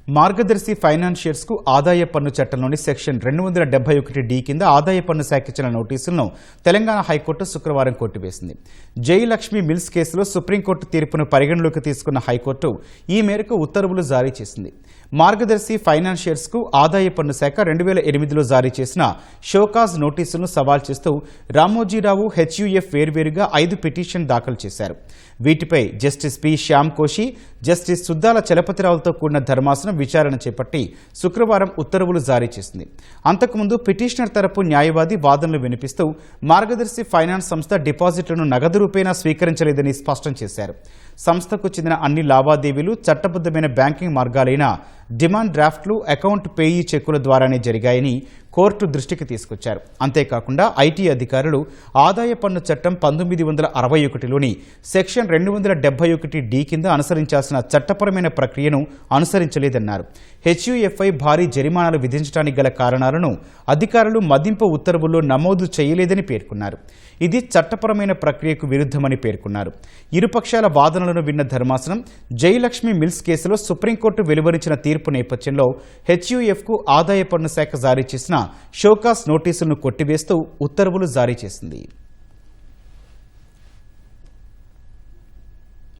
మార్గదర్శి financiers కు ఆదాయ పన్ను చట్టంలోని సెక్షన్ 271D కింద ఆదాయ పన్ను శాఖ ఇచ్చిన నోటీసులను తెలంగాణ హైకోర్టు శుక్రవారం కొట్టివేసింది. జయలక్ష్మి మిల్స్ కేసులో సుప్రీంకోర్టు తీర్పును పరిగణలోకి తీసుకున్న హైకోర్టు ఈ మేరకు ఉత్తర్వులు జారీ చేసింది. మార్గదర్శి ఫైనాన్షియర్స్ కు ఆదాయ పన్ను శాఖ 2008లో జారీ చేసిన షోకాజ్ నోటీసులను సవాల్ చేస్తూ రామోజీరావు, HUF వేర్వేరుగా 5 పిటిషన్ దాఖలు చేశారు. వీటిపై justice P Shyam Koshy, justice Suddala చలపతిరావులతో కూడిన ధర్మాసనం విచారణ చేపట్టి శుక్రవారం ఉత్తర్వులు జారీ చేసింది. అంతకుముందు పిటిషనర్ తరపు న్యాయవాది వాదనలు వినిపిస్తూ మార్గదర్శి ఫైనాన్స్ సంస్థ డిపాజిట్లను నగదు రూపేణా స్వీకరించలేదని స్పష్టం చేశారు. సంస్థకు చెందిన అన్ని లావాదేవీలు చట్టబద్దమైన బ్యాంకింగ్ మార్గాలైన డిమాండ్ డ్రాఫ్ట్లు, అకౌంట్ పేయీ చెక్కుల ద్వారానే జరిగాయని కోర్టు దృష్టికి తీసుకొచ్చారు. అంతేకాకుండా ఐటీ అధికారులు ఆదాయ పన్ను చట్టం 1961లోని సెక్షన్ 271D కింద అనుసరించాల్సిన చట్టపరమైన ప్రక్రియను అనుసరించలేదన్నారు. HUFపై భారీ జరిమానాలు విధించడానికి గల కారణాలను అధికారులు మదింపు ఉత్తర్వుల్లో నమోదు చేయలేదని పేర్కొన్నారు. ఇది చట్టపరమైన ప్రక్రియకు విరుద్ధమని పేర్కొన్నారు. ఇరుపక్షాల వాదనలను విన్న ధర్మాసనం జయలక్ష్మి మిల్స్ కేసులో సుప్రీంకోర్టు వెలువరించిన తీర్పు నేపథ్యంలో HUFకు ఆదాయ పన్ను శాఖ జారీ చేసిన షోకాస్ నోటీసులను కొట్టివేస్తూ ఉత్తర్వులు జారీ చేసింది.